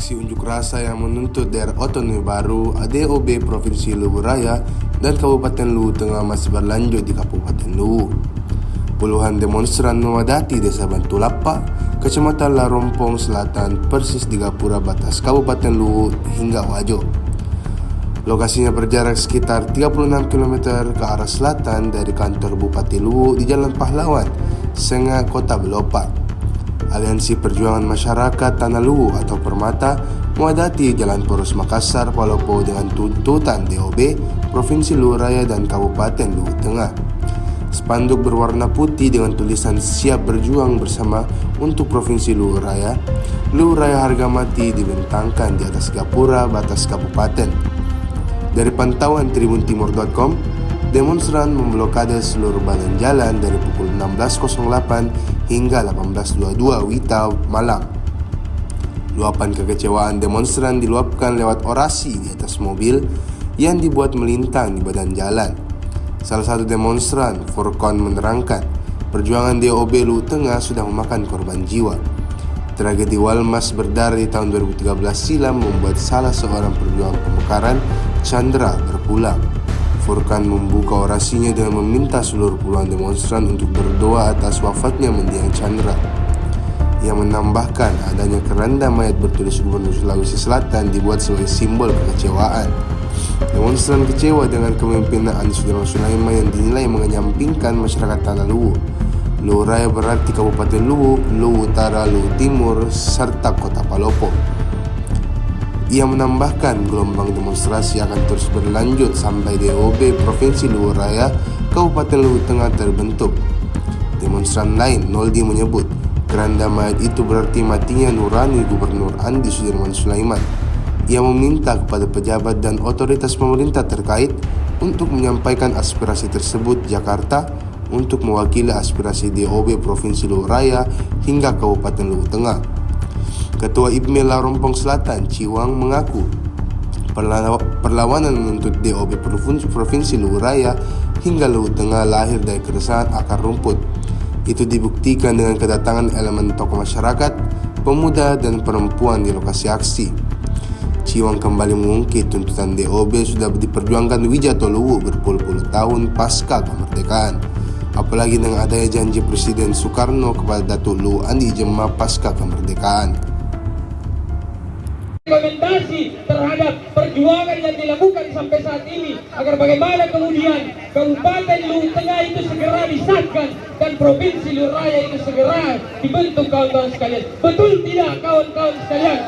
Aksi unjuk rasa yang menuntut daerah otonomi baru DOB Provinsi Luwu Raya dan Kabupaten Luwu Tengah masih berlanjut di Kabupaten Luwu. Puluhan demonstran memadati Desa Bantulapa, Kecamatan Larompong Selatan, persis di Gapura batas Kabupaten Luwu hingga Wajo. Lokasinya berjarak sekitar 36 km ke arah selatan dari kantor Bupati Luwu di Jalan Pahlawan, Senga, Kota Belopa. Aliansi Perjuangan Masyarakat Tanah Luwu atau Permata memadati Jalan Poros Makassar, Palopo dengan tuntutan DOB Provinsi Luwu Raya dan Kabupaten Luwu Tengah. Spanduk berwarna putih dengan tulisan "Siap berjuang bersama untuk Provinsi Luwu Raya", Luwu Raya harga mati dibentangkan di atas gapura batas kabupaten. Dari pantauan tribuntimur.com, demonstran memblokade seluruh badan jalan dari pukul 16.08 hingga 18.22 WITA malam. Luapan kekecewaan demonstran diluapkan lewat orasi di atas mobil yang dibuat melintang di badan jalan. Salah satu demonstran, Furkon, menerangkan perjuangan DOB Luwu Tengah sudah memakan korban jiwa. Tragedi Walmas berdarah di tahun 2013 silam membuat salah seorang perjuangan pemekaran, Chandra, berpulang. Furkan membuka orasinya dengan meminta seluruh puluhan demonstran untuk berdoa atas wafatnya mendiang Chandra. Ia menambahkan adanya keranda mayat bertulis Gubernur Sulawesi Selatan dibuat sebagai simbol kekecewaan. Demonstran kecewa dengan kepemimpinan Andi Sudirman Sulaiman yang dinilai mengenyampingkan masyarakat Tanah Luwu. Luwu Raya berarti Kabupaten Luwu, Luwu Utara, Luwu Timur, serta Kota Palopo. Ia menambahkan gelombang demonstrasi akan terus berlanjut sampai DOB Provinsi Luwu Raya Kabupaten Luwu Tengah terbentuk. Demonstran lain, Noldi, menyebut keranda mayat itu berarti matinya nurani Gubernur Andi Sudirman Sulaiman. Ia meminta kepada pejabat dan otoritas pemerintah terkait untuk menyampaikan aspirasi tersebut Jakarta untuk mewakili aspirasi DOB Provinsi Luwu Raya hingga Kabupaten Luwu Tengah. Ketua IPME Larompong Selatan, Ciwang, mengaku perlawanan menuntut DOB Provinsi Luwu Raya hingga Luwu Tengah lahir dari keresahan akar rumput. Itu dibuktikan dengan kedatangan elemen tokoh masyarakat, pemuda, dan perempuan di lokasi aksi. Ciwang kembali mengungkit tuntutan DOB sudah diperjuangkan Wijato Luwu berpuluh-puluh tahun pasca kemerdekaan. Apalagi dengan adanya janji Presiden Soekarno kepada Datuk Luwu Andi Jema pasca kemerdekaan. Rekomendasi terhadap perjuangan yang dilakukan sampai saat ini agar bagaimana kemudian Kabupaten Luwu Tengah itu segera disahkan dan Provinsi Luwu Raya itu segera dibentuk, kawan-kawan sekalian. Betul tidak, kawan-kawan sekalian?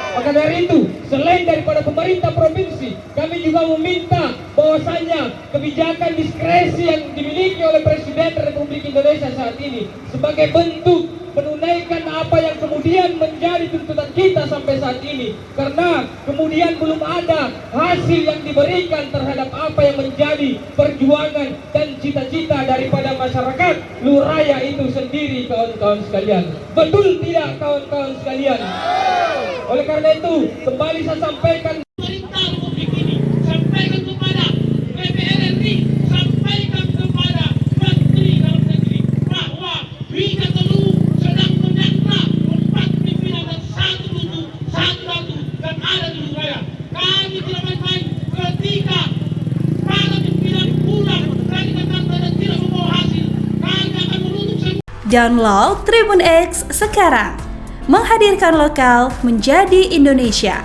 Maka dari itu, selain daripada pemerintah provinsi, kami juga meminta bahwasanya kebijakan diskresi yang dimiliki oleh Presiden Republik Indonesia saat ini sebagai bentuk menunaikan apa yang kemudian menjadi tuntutan kita sampai saat ini, karena kemudian belum ada hasil yang diberikan terhadap apa yang menjadi perjuangan dan cita-cita daripada masyarakat Luwu Raya itu sendiri, kawan-kawan sekalian. Betul tidak, kawan-kawan sekalian? Oleh karena itu, kembali saya sampaikan, pemerintah Republik ini sampaikan kepada DPR RI, sampaikan kepada Menteri Dalam Negeri bahwa Wijato Luwu sedang menyandra 4 pimpinan dan 1 lugu, 1 batu dan ada di Luwu Raya. Kami tidak main-main ketika para pimpinan pulang dari Jakarta dan tidak membawa hasil. Kami akan menuntut semua. Download Tribun X sekarang. Menghadirkan lokal menjadi Indonesia.